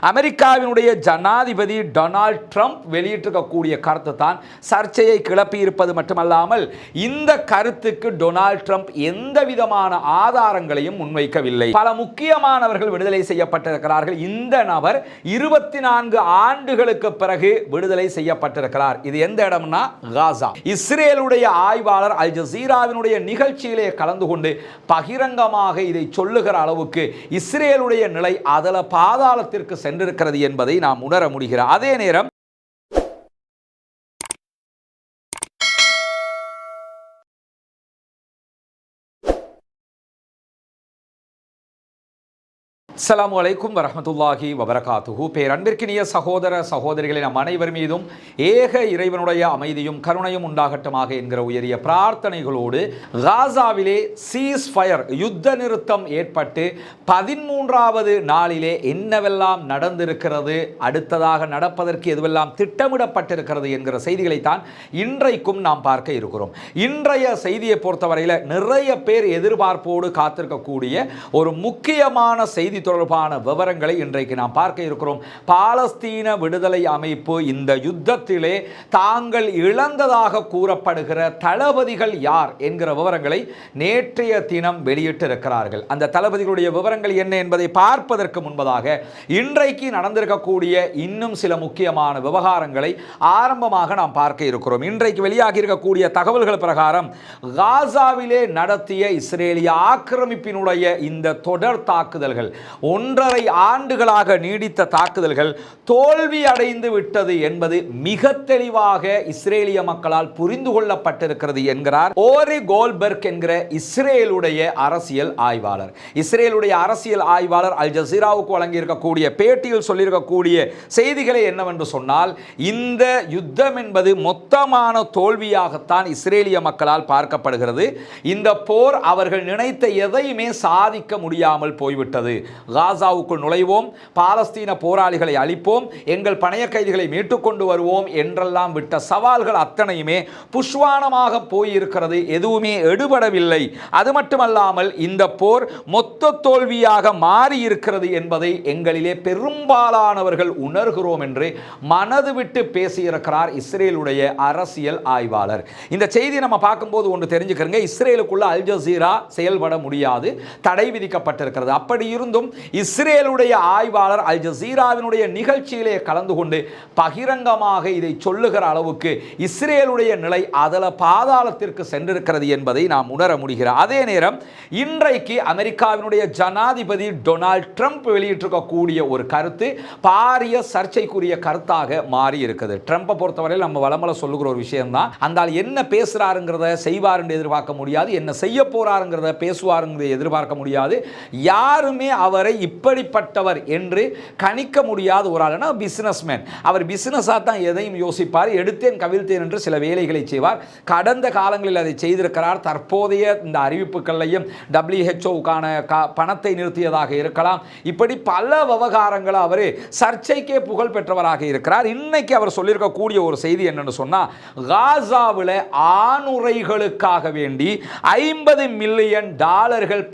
அமெரிக்காவினுடைய ஜனாதிபதி Donald Trump வெளியிட்டிருக்கக்கூடிய கருத்து தான் சர்ச்சையை கிளப்பி இருப்பது மட்டுமல்லாமல் இந்த கருத்துக்கு டொனால்ட் ட்ரம்ப் எந்த விதமான ஆதாரங்களையும் முன்வைக்கவில்லை. பல முக்கியமானவர்கள் விடுதலை செய்யப்பட்டிருக்கிறார்கள். இந்த நபர் 24 ஆண்டுகளுக்கு பிறகு விடுதலை செய்யப்பட்டிருக்கிறார். இது எந்த இடம்னா காசா. இஸ்ரேலுடைய ஆய்வாளர் அல் ஜசீராவினுடைய நிகழ்ச்சியிலே கலந்து கொண்டு பகிரங்கமாக இதை சொல்லுகிற அளவுக்கு இஸ்ரேலுடைய நிலை அதல பாதாளத்திற்கு சென்றிருக்கிறது என்பதை நாம் உணர முடிகிறது. அதே நேரம் அஸ்ஸலாமு அலைக்கும் வரஹ்மத்துல்லாஹி வபரகாத்துஹு. பேரன்பிற்கினிய சகோதர சகோதரிகளை நம் அனைவர் மீதும் ஏக இறைவனுடைய அமைதியும் கருணையும் உண்டாகட்டுமாக என்கிற உயரிய பிரார்த்தனைகளோடு காசாவிலே சீஸ் ஃபயர் யுத்த நிறுத்தம் ஏற்பட்டு 13வது நாளிலே என்னவெல்லாம் நடந்திருக்கிறது, அடுத்ததாக நடப்பதற்கு எதுவெல்லாம் திட்டமிடப்பட்டிருக்கிறது என்கிற செய்திகளைத்தான் இன்றைக்கும் நாம் பார்க்க இருக்கிறோம். இன்றைய செய்தியை பொறுத்தவரையில் நிறைய பேர் எதிர்பார்ப்போடு காத்திருக்கக்கூடிய ஒரு முக்கியமான செய்தி தொடர்பான விவரங்களை இன்றைக்கு நாம் பார்க்க இருக்கிறோம். பாலஸ்தீன விடுதலை அமைப்பு இந்த யுத்தத்திலே தாங்கள் இழந்ததாக கூறப்படுகிற தளபதிகள் யார் என்கிற விவரங்களை நேற்றைய தினம் வெளியிட்டிருக்கிறார்கள். அந்த தளபதிகளுடைய விவரங்கள் என்ன என்பதை பார்ப்பதற்கு முன்பதாக இன்றைக்கு நடந்திருக்கக்கூடிய இன்னும் சில முக்கியமான விவகாரங்களை ஆரம்பமாக நாம் பார்க்க இருக்கிறோம். இன்றைக்கு வெளியாகி இருக்கக்கூடிய தகவல்கள் பிரகாரம் காசாவிலே நடத்திய இஸ்ரேலிய ஆக்கிரமிப்பினுடைய இந்த தொடர் தாக்குதல்கள் 1.5 ஆண்டுகளாக நீடித்த தாக்குதல்கள் தோல்வி அடைந்து விட்டது என்பது மிக தெளிவாக இஸ்ரேலிய மக்களால் புரிந்து கொள்ளப்பட்டிருக்கிறது என்கிறார் ஓரி கோல்பர்க் என்கிற இஸ்ரேலுடைய அரசியல் ஆய்வாளர். இஸ்ரேலுடைய அரசியல் ஆய்வாளர் அல் ஜசீராவுக்கு வழங்கியிருக்கக்கூடிய பேட்டியில் சொல்லியிருக்கக்கூடிய செய்திகளை என்னவென்று சொன்னால், இந்த யுத்தம் என்பது மொத்தமான தோல்வியாகத்தான் இஸ்ரேலிய மக்களால் பார்க்கப்படுகிறது. இந்த போர் அவர்கள் நினைத்த எதையுமே சாதிக்க முடியாமல் போய்விட்டது. காசாவுக்குள் நுழைவோம், பாலஸ்தீன போராளிகளை அழிப்போம், எங்கள் பணைய கைதிகளை மீட்டுக் கொண்டு வருவோம் என்றெல்லாம் விட்ட சவால்கள் அத்தனையுமே புஷ்வானமாக போயிருக்கிறது. எதுவுமே எடுபடவில்லை. அது மட்டுமல்லாமல் இந்த போர் மொத்த தோல்வியாக மாறி இருக்கிறது என்பதை எங்களிலே பெரும்பாலானவர்கள் உணர்கிறோம் என்று மனது விட்டு பேசியிருக்கிறார் இஸ்ரேலுடைய அரசியல் ஆய்வாளர். இந்த செய்தி நம்ம பார்க்கும்போது ஒன்று தெரிஞ்சுக்கிறங்க, இஸ்ரேலுக்குள்ள அல் ஜசீரா செயல்பட முடியாது, தடை விதிக்கப்பட்டிருக்கிறது. அப்படி இருந்தும் இஸ்ரேலுடைய ஆய்வாளர் அல் ஜசீராவினுடைய நிகழ்ச்சியிலே கலந்து கொண்டு பகிரங்கமாக இதை சொல்லுகிற அளவுக்கு இஸ்ரேலுடைய நிலை அதல பாதாளத்திற்கு சென்றிருக்கிறது என்பதை நாம் உணர முடிகிறது. அதே நேரம் இன்றைக்கு அமெரிக்காவினுடைய ஜனாதிபதி டொனால்ட் ட்ரம்ப் வெளியிட்டிருக்கக்கூடிய ஒரு கருத்து பாரிய சர்ச்சைக்குரிய கருத்தாக மாறி இருக்குது. ட்ரம்பை பொறுத்தவரையில் நம்ம வளமல சொல்லுகிற ஒரு விஷயம் தான், அந்த என்ன பேசுறாருங்கிறத செய்வார் என்று எதிர்பார்க்க முடியாது, என்ன செய்ய போறாருங்கிறத பேசுவாருங்கிறத எதிர்பார்க்க முடியாது. யாருமே அவரை இப்படிப்பட்டவர் என்று கணிக்க முடியாத ஒரு ஆளுனா பிசினஸ்மேன். அவர் பிசினஸாக தான் எதையும் யோசிப்பார், எடுத்தேன் கவிழ்த்தேன் என்று சில வேலைகளை செய்வார். கடந்த காலங்களில் அதை செய்திருக்கிறார். தற்போதைய இந்த அறிவிப்புகளையும் WHO பணத்தை நிறுத்தியதாக இருக்கலாம், இப்படி பல விவகாரங்களை அவர் சர்ச்சைக்கே புகழ் பெற்றவராக இருக்கிறார். இன்னைக்கு அவர் சொல்லியிருக்கக்கூடிய ஒரு செய்தி என்னன்னு சொன்னா, காசாவில் ஆணுரைகளுக்காக வேண்டி $50 மில்லியன்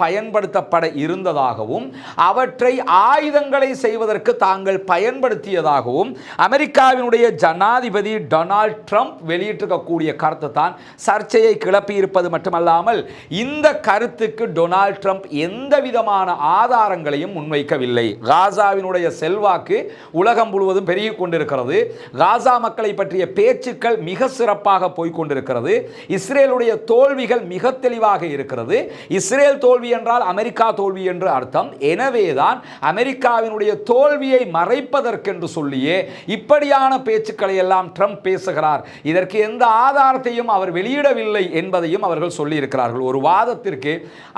பயன்படுத்தப்பட இருந்ததாகவும் அவற்றை ஆயுதங்களை செய்வதற்கு தாங்கள் பயன்படுத்தியதாகவும் அமெரிக்காவினுடைய ஜனாதிபதி டொனால்ட் ட்ரம்ப் வெளியிட்டிருக்கக்கூடிய கருத்து தான் சர்ச்சையை கிளப்பி இருப்பது மட்டுமல்லாமல் இந்த கருத்துக்கு டொனால்ட் ட்ரம்ப் எந்த விதமான ஆதாரங்களையும் முன்வைக்கவில்லை. காசாவினுடைய செல்வாக்கு உலகம் முழுவதும் பெருகிக் கொண்டிருக்கிறது. காசா மக்களை பற்றிய பேச்சுக்கள் மிக சிறப்பாக போய்கொண்டிருக்கிறது. இஸ்ரேலுடைய தோல்விகள் மிக தெளிவாக இருக்கிறது. இஸ்ரேல் தோல்வி என்றால் அமெரிக்கா தோல்வி என்று அர்த்தம். எனவேதான் அமெரிக்காவினுடைய தோல்வியை மறைப்பதற்கென்று சொல்லியே இப்படியான பேச்சுக்களை எல்லாம் ட்ரம்ப் பேசுகிறார். இதற்கு எந்த ஆதாரத்தையும் அவர் வெளியிடவில்லை என்பதையும் அவர்கள் சொல்லி இருக்கிறார்கள். ஒரு வாதத்திற்கு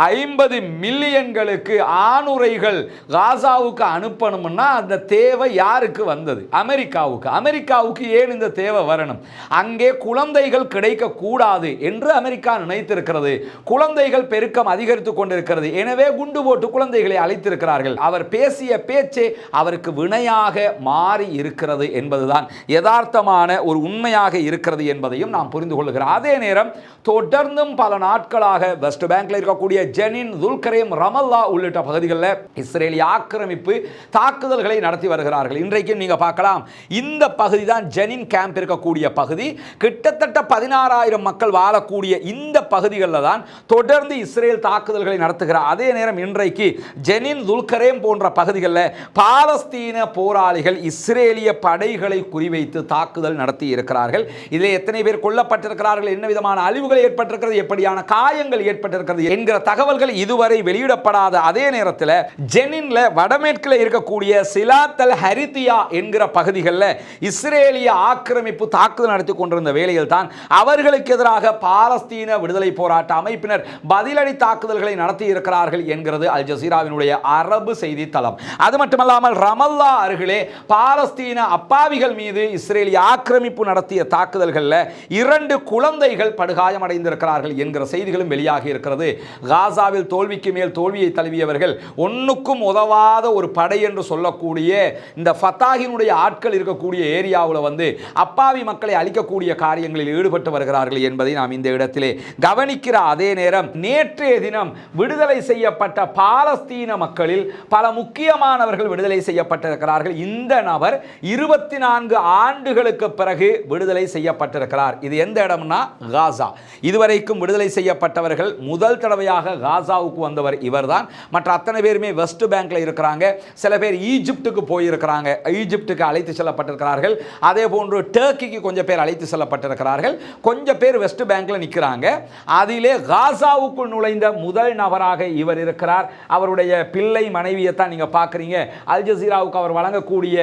50 மில்லியன்களுக்கு ஆணுரைகள் காசாவுக்கு அனுப்பணும்னா அந்த தேவை யாருக்கு வந்தது? அமெரிக்காவுக்கு. அமெரிக்காவுக்கு ஏன் இந்த தேவை வரணும்? அங்கே குழந்தைகள் கிடைக்க கூடாது என்று அமெரிக்கா நினைத்திருக்கிறது. குழந்தைகள் பெருக்கம் அதிகரித்துக் கொண்டிருக்கிறது. எனவே குண்டு போட்டு குழந்தைகளை அழைத்திருக்கிறது. இருக்கிறார்கள். அவர் பேசிய பேச்சே அவருக்கு வினையாக மாறி இருக்கிறது என்பதுதான் யதார்த்தமான ஒரு உண்மையாக இருக்கிறது என்பதையும் நாம் புரிந்து கொள்கிறோம். அதே நேரம் தொடர்ந்தும் பல நாட்களாக வெஸ்ட் பேங்க்ல இருக்கக்கூடிய ஜெனின், துல்கரேம், ரமல்லா உள்ளிட்ட பகுதிகளில் இஸ்ரேலிய ஆக்கிரமிப்பு தாக்குதல்களை நடத்தி வருகிறார்கள். இன்றைக்கும் நீங்க பார்க்கலாம், இந்த பகுதி தான் ஜெனின் கேம்ப் இருக்கக்கூடிய பகுதி. கிட்டத்தட்ட 16,000 மக்கள் வாழக்கூடிய இந்த பகுதிகளில் தான் தொடர்ந்து இஸ்ரேல் தாக்குதல்களை நடத்துகிறார். அதே நேரம் இன்றைக்கு ஜெனின், துல்கரேம் போன்ற பகுதிகளில் பாலஸ்தீன போராளிகள் இஸ்ரேலிய படைகளை குறிவைத்து தாக்குதல் நடத்தி இருக்கிறார்கள். இதில் எத்தனை பேர் கொல்லப்பட்டிருக்கிறார்கள், என்ன விதமான அழிவுகள் ஏற்பட்டிருக்கிறது, எப்படியான காயங்கள் ஏற்பட்டிருக்கிறது என்கிற தகவல்கள் இதுவரை வெளியிடப்படாத அதே நேரத்தில் ஜெனின்ல வடமேற்கில் இருக்கக்கூடிய சிலாத் அல் ஹரித்தியா என்கிற பகுதிகளில் இஸ்ரேலிய ஆக்கிரமிப்பு தாக்குதல் நடத்தி கொண்டிருந்த வேளையில் தான் அவர்களுக்கு எதிராக பாலஸ்தீன விடுதலை போராட்ட அமைப்பினர் பதிலடி தாக்குதல்களை நடத்தி இருக்கிறார்கள் என்கிறது அல் ஜசீராவினுடைய அரபு செய்தி தளம். அது மட்டுமல்லாமல் ரமல்லா அருகிலே பாலஸ்தீன அப்பாவிகள் மீது இஸ்ரேலிய ஆக்கிரமிப்பு நடத்திய தாக்குதல்களில் 2 குழந்தைகள் படுகாயம் அடைந்திருக்கிறார்கள் என்கிற செய்திகளும் வெளியாகி இருக்கிறது. காசாவில் தோல்விக்கு மேல் தோல்வியை தழுவியவர்கள், ஒன்னுக்கும் உதவாத ஒரு படை என்று சொல்லக்கூடிய இந்த ஃபத்தாஹினுடைய ஆட்கள் இருக்கக்கூடிய ஏரியாவில் வந்து அப்பாவி மக்களை அழிக்கக்கூடிய காரியங்களில் ஈடுபட்டு வருகிறார்கள் என்பதை நாம் இந்த இடத்திலே கவனிக்கிற அதே நேரம், நேற்றைய தினம் விடுதலை செய்யப்பட்ட பாலஸ்தீன மக்களில் பல முக்கியமானவர்கள் விடுதலை செய்யப்பட்டிருக்கிறார்கள். இந்த நபர் 24 ஆண்டுகளுக்கு பிறகு விடுதலை செய்யப்பட்டிருக்கிறார். இது எந்த இடம்னா காசா. இதுவரைக்கும் விடுதலை செய்யப்பட்டவர்கள் முதல் தடவையாக காசாவுக்கு வந்தவர் இவர்தான். மற்ற அத்தனை பேருமே வெஸ்ட் பேங்க்ல இருக்கிறாங்க. சில பேர் ஈஜிப்டுக்கு போயிருக்கிறாங்க, ஈஜிப்டுக்கு அழைத்து செல்லப்பட்டிருக்கிறார்கள். அதே போன்று டர்க்கிக்கு கொஞ்சம் பேர் அழைத்து செல்லப்பட்டிருக்கிறார்கள். கொஞ்சம் பேர் வெஸ்ட் பேங்க்ல நிற்கிறாங்க. அதிலே காசாவுக்குள் நுழைந்த முதல் நபராக இவர் இருக்கிறார். அவருடைய பிள்ளை மனைவியை தான் நீங்க பார்க்குறீங்க. அல் ஜசீராவுக்கு அவர் வழங்கக்கூடிய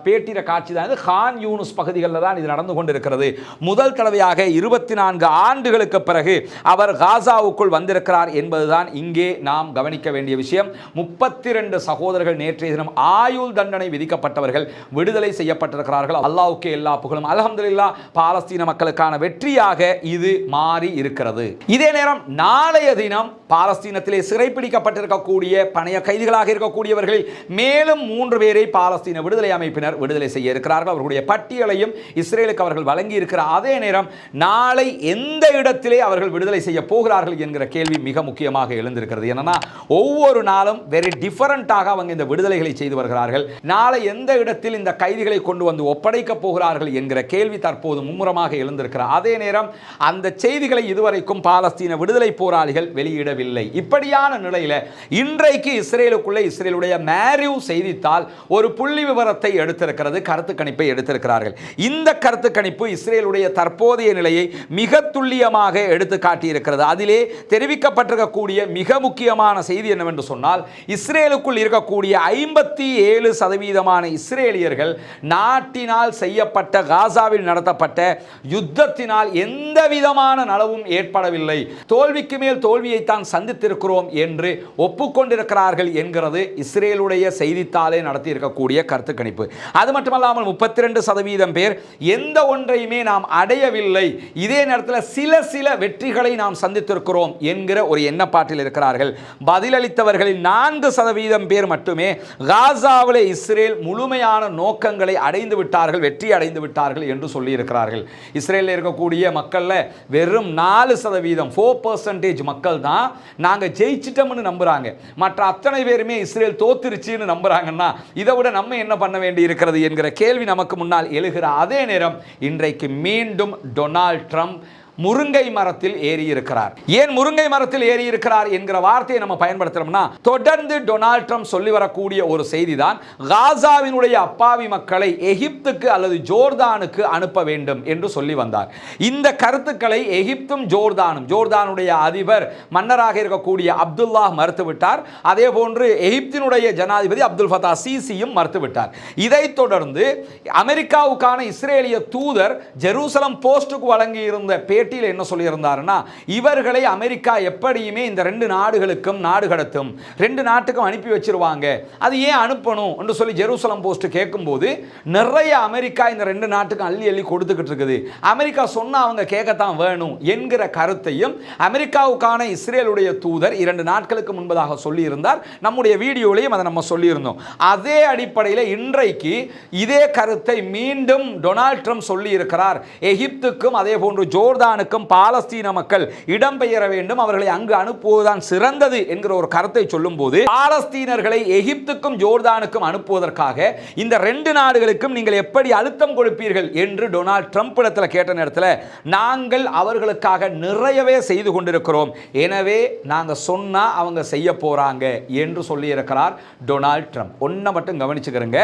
பேட்டிர காட்சி தான் கான் யூனுஸ் பகுதிகளில் தான் இது நடந்து கொண்டிருக்கிறது. முதல் தடவையாக 24 ஆண்டுகளுக்கு பிறகு அவர் காசாவுக்குள் வந்திருக்கிறார் என்பதுதான் இங்கே நாம் கவனிக்க வேண்டிய விஷயம். 32 சகோதரர்கள் நேற்றைய தினம் ஆயுள் தண்டனை விதிக்கப்பட்டவர்கள் விடுதலை செய்யப்பட்டிருக்கிறார்கள். அல்லாஹ்வுக்கே எல்லா புகழும். அல்ஹம்துலில்லாஹ், பாலஸ்தீன மக்களுக்கான வெற்றியாக இது மாறி இருக்கிறது. இதே நேரம் நாளைய தினம் பாலஸ்தீனத்திலே சிறைப்பிடிக்கப்பட்டிருக்கக்கூடிய பணைய கைதிகளாக இருக்கக்கூடியவர்களில் மேலும் 3 பேரை பாலஸ்தீன விடுதலை அமைப்பினர் விடுதலை செய்ய இருக்கிறார்கள். அவர்களுடைய பட்டியலையும் இஸ்ரேலுக்கு அவர்கள் வழங்கி இருக்கிற அதே நேரம், நாளை எந்த இடத்திலே அவர்கள் விடுதலை செய்ய போகிறார்கள் என்கிற கேள்வி மிக முக்கியமாக எழுந்திருக்கிறது. என்னன்னா, ஒவ்வொரு நாளும் வெரி டிஃபரண்டாக அவங்க இந்த விடுதலைகளை செய்து வருகிறார்கள். நாளை எந்த இடத்தில் இந்த கைதிகளை கொண்டு வந்து ஒப்படைக்க போகிறார்கள் என்கிற கேள்வி தற்போது மும்முரமாக எழுந்திருக்கிறார். அதே நேரம் அந்த செய்திகளை இதுவரைக்கும் பாலஸ்தீன விடுதலை போராளிகள் வெளியிடவில்லை. இப்படியான நிலையில் இன்றைக்கு இஸ்ரேலுக்குள்ளே இஸ்ரேலுடைய மேரிவ் செய்தித்தாள் ஒரு புள்ளி விவரத்தை எடுத்திருக்கிறது, கருத்து கணிப்பை எடுத்திருக்கிறார்கள். இந்த கருத்து கணிப்பு இஸ்ரேலுடைய தற்போதைய நிலையை மிக துல்லியமாக எடுத்து காட்டியிருக்கிறது. அதிலே தெரிவிக்கப்பட்டிருக்கக்கூடிய மிக முக்கியமான செய்தி என்னவென்று சொன்னால், இஸ்ரேலுக்குள் இருக்கக்கூடிய 57% இஸ்ரேலியர்கள் நாட்டினால் செய்யப்பட்ட, காசாவில் நடத்தப்பட்ட யுத்தத்தினால் எந்த விதமான நலவும் ஏற்படவில்லை, தோல்விக்கு மேல் தோல்வியைத்தான் சந்தித்திருக்கிறோம் என்று ஒப்புக்கொண்டிருக்கிறார்கள் என்கிறது இஸ்ரேலுடைய செய்தித்தாளே நடத்தி இருக்கக்கூடிய கருத்து கணிப்பு. அது மட்டுமல்லாமல் 32% பேர் எந்த ஒன்றையுமே நாம் அடையவில்லை, இதே நேரத்தில் சில வெற்றிகளை நாம் சந்தித்திருக்கிறோம் என்கிற ஒரு எண்ணப்பாட்டில் இருக்கிறார்கள். பதிலளித்தவர்களில் 4% பேர் மட்டுமே காசாவிலே இஸ்ரேல் முழுமையான நோக்கங்களை அடைந்து விட்டார்கள், வெற்றி அடைந்து விட்டார்கள் என்று சொல்லி இருக்கிறார்கள். இஸ்ரேலில் இருக்கக்கூடிய மக்கள்ல வெறும் 4%, 4% மக்கள் தான் நாங்க ஜெயிச்சிட்டோம்னு நம்புறாங்க. மற்ற அத்தனை பேருமே இஸ்ரேல் தோத்துருச்சுன்னு நம்புறாங்கன்னா இதை விட நம்ம என்ன பண்ண வேண்டி இருக்கிறது என்கிற கேள்வி நமக்கு முன்னால் எழுகிற அதே நேரம், இன்றைக்கு மீண்டும் டொனால்ட் ட்ரம்ப் முருங்கை மரத்தில் ஏறி இருக்கிறார். ஏன் முருங்கை மரத்தில் ஏறி இருக்கிறார் என்கிற வார்த்தையை நம்ம பயன்படுத்துறோம்னா, தொடர்ந்து டொனால்ட் ட்ரம்ப் சொல்லி வரக்கூடிய ஒரு செய்தி தான், காசாவினுடைய அப்பாவி மக்களை எகிப்துக்கு அல்லது ஜோர்தானுக்கு அனுப்ப வேண்டும் என்று சொல்லி வந்தார். இந்த கருத்துக்களை எகிப்தும் ஜோர்தானுடைய அதிபர் மன்னராக இருக்கக்கூடிய அப்துல்லா மறுத்துவிட்டார். அதே போன்று எகிப்தினுடைய ஜனாதிபதி அப்துல் ஃபத்தா சிசியும் மறுத்துவிட்டார். இதைத் தொடர்ந்து அமெரிக்காவுக்கான இஸ்ரேலிய தூதர் ஜெருசலம் போஸ்டுக்கு வழங்கியிருந்த பேட்டியில் என்ன சொல்லியிருந்தாருன்னா, இவர்களை அமெரிக்கா எப்படியுமே இந்த 2 நாடுகளுக்கும் நாடு கடத்தும், 2 நாட்டுக்கும் அனுப்பி வச்சிருவாங்க, அது ஏன் அனுப்பணும் என்று சொல்லி ஜெருசலம் போஸ்ட் கேட்கும்போது, நிறைய அமெரிக்கா இந்த 2 நாட்டுக்கும் அள்ளி அள்ளி கொடுத்துக்கிட்டு இருக்குது, அமெரிக்கா சொன்னா அவங்க கேட்கத்தான் வேணும் என்கிற கருத்தையும் அமெரிக்காவுக்கான இஸ்ரேலுடைய தூதர் 2 நாட்களுக்கு முன்பதாக சொல்லியிருந்தார். நம்முடைய வீடியோலையும் அதை நம்ம சொல்லியிருந்தோம். அதே அடிப்படையில் இன்றைக்கு இதே கருத்தை மீண்டும் டொனால்ட் ட்ரம்ப் சொல்லி இருக்கிறார். எகிப்துக்கும் அதே போன்று ஜோர்தானுக்கும் பாலஸ்தீன மக்கள் இடம்பெயர வேண்டும், அவர்களை அங்கு அனுப்புவதுதான் சிறந்தது என்கிற ஒரு கருத்தை சொல்லும் போது, பாலஸ்தீனர்களை எகிப்துக்கும் ஜோர்தானுக்கும் அனுப்புவதற்காக இந்த 2 நாடுகளுக்கும் நீங்கள் எப்படி அழுத்தம் கொடுப்பீர்கள் என்று டொனால்ட் ட்ரம்ப் இடத்துல கேட்ட நேரத்தில், நாங்கள் அவர்களுக்காக நிறையவே செய்து கொண்டிருக்கிறோம், எனவே நாங்கள் சொன்னா அவங்க செய்ய போறாங்க என்று சொல்லி இருக்கிறார் டொனால்ட் ட்ரம்ப். ஒன்றை மட்டும் கவனிச்சுக்கிறங்க,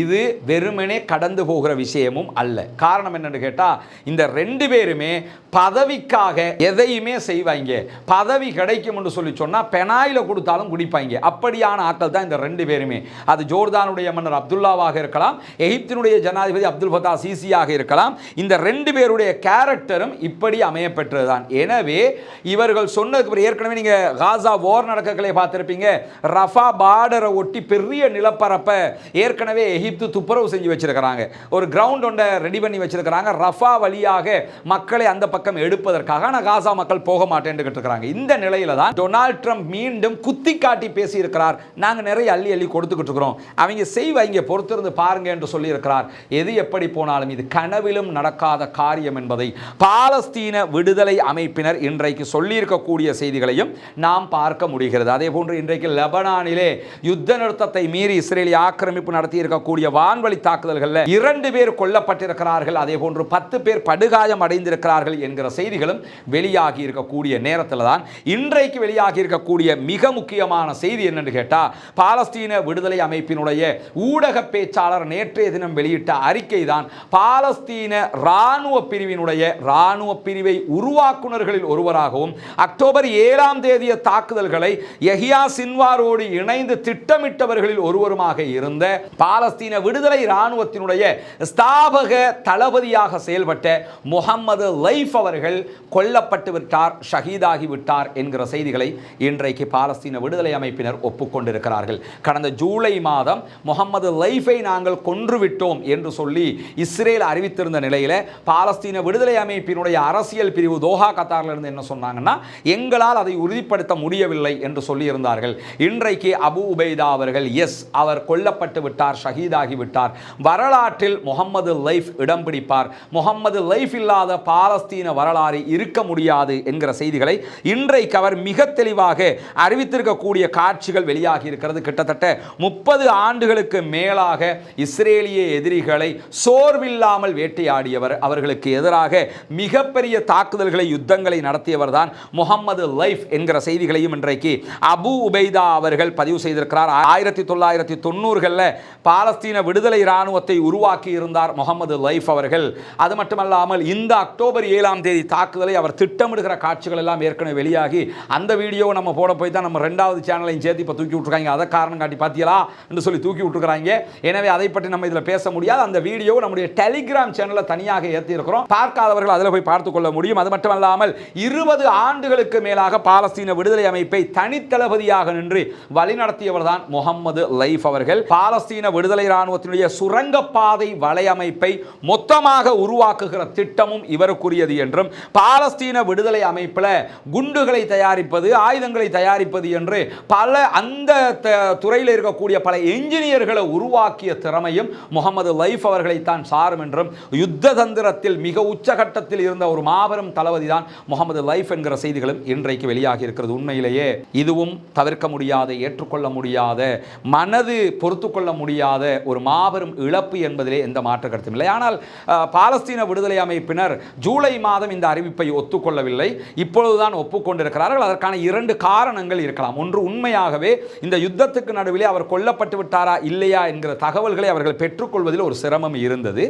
இது வெறுமனே கடந்து போகிற விஷயமும் அல்ல. காரணம் என்னன்னு கேட்டா, இந்த 2 பேருமே பதவிக்காக எதையுமே செய்வாங்க. பதவி கிடைக்கும் என்று சொல்லி சொன்னா பெனாயில கொடுத்தாலும் குடிப்பாங்க. அப்படியான ஆட்கள் தான் இந்த 2 பேருமே. அது ஜோர்தானுடைய மன்னர் அப்துல்லாவாக இருக்கலாம், எகிப்தினுடைய ஜனாதிபதி அப்துல் ஃபத்தா சிசியாக இருக்கலாம். இந்த 2 பேருடைய கேரக்டரும் இப்படி அமையப்பெற்றதுதான். எனவே இவர்கள் சொன்னதுக்கு ஏற்கனவே நீங்க காசா வார் நடக்கலை பார்த்திருப்பீங்க. ரஃபா பார்டரை ஒட்டி பெரிய நிலப்பரப்பை ஏற்கனவே எகிப்து துப்புரவு செஞ்சு வச்சிருக்கிறாங்க. ஒரு கிரவுண்ட் ஒன்றை ரெடி பண்ணி வச்சிருக்கிறாங்க. ரஃபா வழியாக மக்களை அந்த பக்கம் எடுப்பதற்காக. ஆனால் காசா மக்கள் போக மாட்டேன்னு இருக்கிறாங்க. இந்த நிலையில தான் டொனால்ட் ட்ரம்ப் மீண்டும் குத்தி காட்டி பேசி இருக்கிறார். நாங்க நிறைய அள்ளி அள்ளி கொடுத்துக்கிட்டு இருக்கிறோம், அவங்க செய்வாங்க, பொறுத்திருந்து பாருங்க என்று சொல்லி இருக்கிறார். எது எப்படி போனாலும் இது கனவிலும் நடக்காத காரியம் என்பதை பாலஸ்தீன விடுதலை அமைப்பினர் இன்றைக்கு சொல்லியிருக்கக்கூடிய செய்திகளையும் நாம் பார்க்க முடிகிறது. அதே போன்று இன்றைக்கு லெபனானிலே யுத்த நிறுத்தத்தை மீறி இஸ்ரேலிய ஆக்கிரமிப்பு நடத்தி இருக்கக்கூடிய வான்வழி தாக்குதல்களில் 2 பேர் கொல்லப்பட்டிருக்கிறார்கள். அதே போன்று 10 பேர் படுகாயம் அடைந்திருக்கிறார்கள் என்கிற செய்திகளும் வெளியாகி இருக்கக்கூடிய நேரத்தில் தான் இன்றைக்கு வெளியாகி இருக்கக்கூடிய மிக முக்கியமான செய்தி என்னன்னு கேட்டா, பாலஸ்தீன விடுதலை அமைப்பினுடைய ஊடக பேச்சாளர் நேற்றைய தினம் வெளியிட்ட அறிக்கை தான் பாலஸ்தீன ராணுவ பிரிவினுடைய ராணுவ பிரிவை உருவாக்குனர்களில் ஒருவராகவும் அக்டோபர் 7ஆம் தேதிய தாக்குதல்களை யஹியா சின்வாரோடு இணைந்து திட்டமிட்டவர்களில் ஒருவருமாக இருந்த பாலஸ்தீன விடுதலை ராணுவத்தினுடைய ஸ்தாபக தளபதியாக செயல்பட்ட முகமது லைஃப் அவர்கள் கொல்லப்பட்டு விட்டார், ஷஹீதாகி விட்டார் என்கிற செய்திகளை இன்றைக்கு பாலஸ்தீன விடுதலை அமைப்பினர் ஒப்புக்கொண்டிருக்கிறார்கள். கடந்த ஜூலை மாதம் முகமது லைஃபை நாங்கள் கொன்றுவிட்டோம் என்று சொல்லி இஸ்ரேல் அறிவித்திருந்த நிலையில் பாலஸ்தீன விடுதலை அமைப்பினுடைய அரசியல் பிரிவு தோஹா கத்தாரில் இருந்து என்ன சொன்னாங்கன்னா, எங்களால் அதை உறுதிப்படுத்த முடியவில்லை என்று சொல்லியிருந்தார்கள். இன்றைக்கு அபு உபைதா அவர்கள் அவர் கொல்லப்பட்டு விட்டார், ஷஹீதாகி விட்டார், வரலாற்றில் முகமது லைஃப் இடம் பிடிப்பார், முகமது லைஃப் இல்லாத பாலஸ்தீன வரலாறு இருக்க முடியாது என்கிற செய்திகளை இன்றைக்கு அவர் மிக தெளிவாக அறிவித்திருக்கக்கூடிய காட்சிகள் வெளியாகி இருக்கிறது. கிட்டத்தட்ட 30 ஆண்டுகளுக்கு மேலாக இஸ்ரேலிய எதிரிகளை சோர்வில்லாமல் வேட்டையாடியவர், அவர்களுக்கு எதிராக மிகப்பெரிய தாக்குதல்களை யுத்தங்களை நடத்தியவர் தான் முகமது லைஃப் என்கிற செய்திகளையும் இன்றைக்கு அபு உபைதா அவர்கள் பதிவு செய்திருக்கிறார். 1990களில் பாலஸ்தீன விடுதலை இராணுவத்தை உருவாக்கி இருந்தார் முகமது லைஃப் அவர்கள். அது மட்டுமல்லாமல் இந்த அக்டோபர் 7ஆம் தேதி தாக்குதலை அவர் திட்டமிடுகிற காட்சிகள் எல்லாம் ஏற்கனவே வெளியாகி அந்த வீடியோ நம்ம போட போய் தான் நம்ம 2வது சேனலையும் சேர்த்து இப்போ தூக்கி விட்டுருக்காங்க. அதை காரணம் காட்டி பார்த்தீங்களா என்று சொல்லி தூக்கி விட்டுருக்காங்க. எனவே அதை பற்றி நம்ம இதில் பேச முடியாது. அந்த வீடியோ நம்முடைய டெலிகிராம் சேனலில் தனியாக ஏற்றி இருக்கிறோம், பார்க்காதவர்கள் அதில் போய் பார்த்துக் கொள்ள முடியும். அது மட்டுமல்லாமல் 20 ஆண்டுகளுக்கு மேலாக பாலஸ்தீன விடுதலை அமைப்பை தனித்தளபதியாக நின்று வழிநடத்தியவர் தான் முகமது லைஃப் அவர்கள். பாலஸ்தீன விடுதலை இராணுவத்தினுடைய சுரங்கப்பாதை வலையமைப்பை மொத்தமாக உருவாக்குகிற திட்டமும் இவருக்குரியது என்றும், பாலஸ்தீன விடுதலை அமைப்பில் குண்டுகளை தயாரிப்பது, ஆயுதங்களை தயாரிப்பது என்று பல அந்த துறையில் இருக்கக்கூடிய பல என்ஜினியர்களை உருவாக்கிய திறமையும் முகமது லைஃப் அவர்களை தான் சாரும் என்றும், யுத்த தந்திரத்தில் மிக உச்சகட்டத்தில் இருந்த ஒரு மாபெரும் தளபதி தான் முகமது லைஃப் என்கிற செய்திகளும் இன்றைக்கு வெளியாகி இருக்கிறது. உண்மையிலேயே இதுவும் தவிர்க்க முடியாத, ஏற்றுக்கொள்ள முடியாத, மனது பொறுத்து கொள்ள முடியாத ஒரு மாபெரும் இழப்பு என்பதிலே எந்த மாற்று கருத்தும் இல்லை. ஆனால் பாலஸ்தீன விடுதலை அமைப்பினர் ஜூலை மாதம் இந்த அறிவிப்பை ஒத்துக்கொள்ளவில்லை, இப்பொழுதுதான் ஒப்புக்கொண்டிருக்கிறார்கள். அதற்கான 2 காரணங்கள் இருக்கலாம். ஒன்று, உண்மையாகவே இந்த யுத்தத்துக்கு நடுவிலே அவர் கொல்லப்பட்டு விட்டாரா இல்லையா என்கிற தகவல்களை அவர்கள் பெற்றுக்கொள்வதில் ஒரு சிரமம் இருந்தது.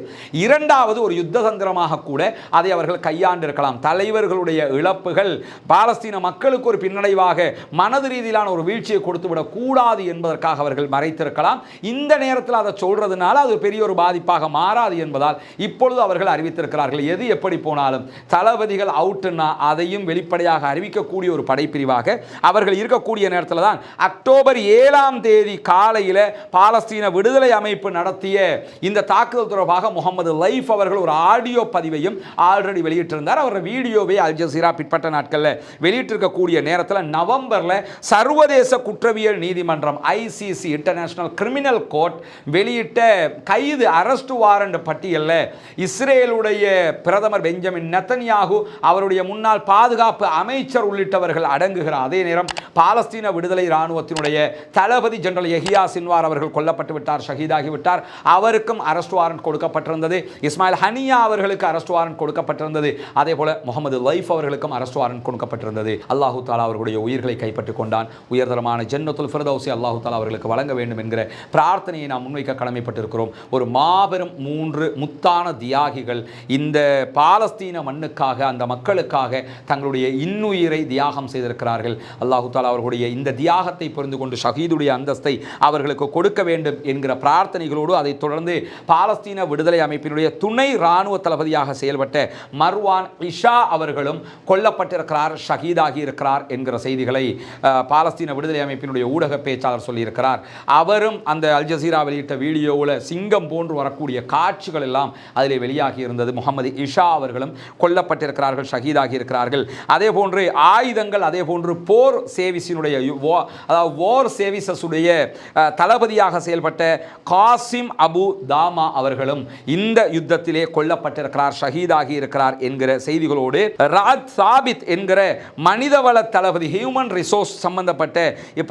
இரண்டாவது, ஒரு யுத்த தந்திரமாக கூட அதை அவர்கள் கையாண்டிருக்கலாம். தலைவர்களுடைய இழப்புகள் பாலஸ்தீன மக்களுக்கு ஒரு பின்னடைவாக மனது ரீதியிலான ஒரு வீழ்ச்சியை கொடுத்துவிடக் கூடாது என்பதற்காக அவர்கள் மறைத்திருக்கலாம். இந்த நேரத்தில் அதை சொல்றதுனால அது பெரிய ஒரு பாதிப்பாக மாறாது என்பதால் இப்பொழுது அவர்கள் அறிவித்திருக்கிறார்கள். எது எப்படி போனாலும் தளபதிகள் அவுட்டுன்னா அதையும் வெளிப்படையாக அறிவிக்கக்கூடிய ஒரு படைப்பிரிவாக அவர்கள் இருக்கக்கூடிய நேரத்தில் தான் அக்டோபர் 7ஆம் தேதி காலையில் பாலஸ்தீன விடுதலை அமைப்பு நடத்திய இந்த தாக்குதல் தொடர்பாக முகமது லைஃப் அவர்கள் ஒரு ஆடியோ பதிவையும் ஆல்ரெடி வெளியிட்டிருந்தார். அவர் வீடியோவை அல் ஜசீரா பிற்பட்ட நாட்களில் வெளியிட்டிருக்கக்கூடிய நேரத்தில் நவம்பரில் சர்வதேச குற்றவியல் நீதிமன்றம் ICC இன்டர்நேஷனல் கிரிமினல் கோர்ட் வெளியிட்ட கைது அரெஸ்ட் வாரண்ட் பட்டியலில் இஸ்ரேலுடைய பிரதமர் பெஞ்சமின் நெத்தன்யாகு, அவருடைய முன்னாள் பாதுகாப்பு அமைச்சர் உள்ளிட்டவர்கள் அடங்குகிறார். அதே நேரம் பாலஸ்தீன விடுதலை இராணுவத்தினுடைய தளபதி ஜெனரல் யஹியா சின்வார் அவர்கள் கொல்லப்பட்டு விட்டார், ஷஹீதாகிவிட்டார். அவருக்கும் அரெஸ்ட் வாரண்ட் கொடுக்கப்பட்டிருந்தது. இஸ்மாயில் ஹனியா அவர்களுக்கு அரெஸ்ட் வாரண்ட் கொடுக்கப்பட்டிருந்தது. அதே போல முகமது லைஃப் அவர்களுக்கும் அரெஸ்ட் வாரண்ட் கொடுக்கப்பட்டிருந்தது. அல்லாஹு தாலா அவர்களுடைய உயிர்களை கைப்பற்றிக் கொண்டான். உயர்தரமான ஜன்னத்துல் ஃபிர்தௌஸை அல்லாஹு தாலா அவர்களுக்கு வழங்க வேண்டும் என்கிற பிரார்த்தனையை நாம் முன்வைக்க கடமைப்பட்டிருக்கிறோம். ஒரு மாபெரும் 3 முத்தான தியாகிகள் இந்த பாலஸ்தீன மண்ணுக்காக, அந்த மக்களுக்காக தங்களுடைய இன்னுயிரை தியாகம் செய்திருக்கிறார்கள். அல்லாஹு தாலா அவர்களுடைய இந்த தியாகத்தை புரிந்து கொண்டு ஷஹீதுடைய அந்தஸ்தை அவர்களுக்கு கொடுக்க வேண்டும் என்கிற பிரார்த்தனைகளோடு அதைத் தொடர்ந்து பாலஸ்தீன விடுதலை அமைப்பினுடைய துணை இராணுவ தளபதியாக செயல்பட்ட மர்வான் இஷா அவர்களும் கொல்லப்பட்டிருக்கிறார், ஷஹீதாகி இருக்கிறார் என்கிற செய்திகளை பாலஸ்தீன விடுதலை அமைப்பினுடைய ஊடக பேச்சாளர் சொல்லியிருக்கிறார். அவரும் அந்த அல் ஜசீரா வெளியிட்ட வீடியோவில் சிங்கம் போன்று வரக்கூடிய காட்சிகள் எல்லாம் அதில் வெளியாகி இருந்தது. முகமது இஷா அவர்களும் கொல்லப்பட்டிருக்கிறார்கள், ஷஹீதாகி இருக்கிறார்கள். அதே போன்று ஆயுதங்கள், அதே போன்று போர் சேவிஸினுடைய அதாவது வார் சேவிசஸுடைய தளபதியாக செயல்பட்ட காசிம் அபு தாமா அவர்களும் இந்த யுத்தத்திலே கொல்லப்பட்டிருக்கிறார், ஷஹீதாகி இருக்கிறார் என்கிற செய்திகளோடு ராத் சாபித் என்கிற மனிதவள தளபதி, ஹியூமன் ரிசோர்ஸ் சம்பந்தப்பட்ட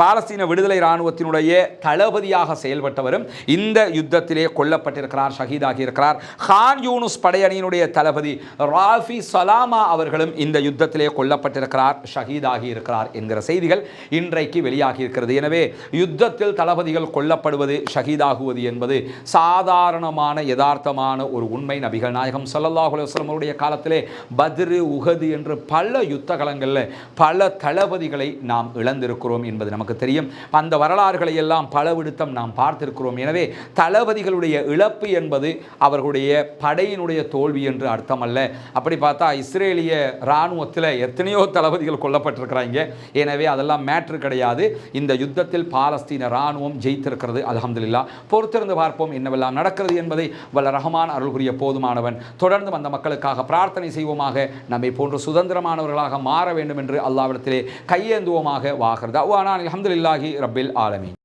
பாலஸ்தீன விடுதலை இராணுவத்தினுடைய தளபதியாக செயல்பட்டவரும் இந்த யுத்தத்திலே கொல்லப்பட்டிருக்கிறார், ஷஹீதாகி இருக்கிறார். கான் யூனுஸ் படையணியினுடைய தளபதி ராஃபி சலாமா அவர்களும் இந்த யுத்தத்திலே கொல்லப்பட்டிருக்கிறார், ஷஹீதாகி இருக்கிறார் என்கிற செய்திகள் இன்றைக்கு வெளியாகி இருக்கிறது. எனவே யுத்தத்தில் தளபதிகள் கொல்லப்படுவது, ஷஹீதாகுவது என்பது சாதாரணமான யதார்த்தமான ஒரு உண்மை. நபிகள் நாயகம் ஸல்லல்லாஹு அலைஹி வஸல்லம் அவருடைய காலத்திலே பத்ரு, உஹது என்று பல யுத்த களங்களில் பல தளபதிகளை நாம் இழந்திருக்கிறோம் என்பது நமக்கு தெரியும். அந்த வரலாறுகளை எல்லாம் பல விடுத்தம் நாம் பார்த்திருக்கிறோம். எனவே தளபதிகளுடைய இழப்பு என்பது அவர்களுடைய படையினுடைய தோல்வி என்று அர்த்தம் அல்ல. அப்படி பார்த்தா இஸ்ரேலிய இராணுவத்தில் எத்தனையோ தளபதிகள் கொல்லப்பட்டிருக்கிறாங்க. எனவே அதெல்லாம் மேட்ரு கிடையாது. இந்த யுத்தத்தில் பாலஸ்தீன இராணுவம் ஜெயித்திருக்கிறது, அல்ஹம்துலில்லாஹ். பொறுத்திருந்து பார்ப்போம் என்னவெல்லாம் நடக்கிறது என்பதை வல்ல ரஹ்மான் அருள் புரிய போதுமானவன். தொடர்ந்து அந்த மக்களுக்காக பிரார்த்தனை செய்வோமாக. நம்மை போன்று சுதந்திரமானவர்களாக மாற வேண்டும் என்று அல்லாஹ்விடத்திலே கையேந்துவோமாக. வாஹிர் தஅவானா அல்ஹம்துலில்லாஹி ரப்பில் ஆலமீன்.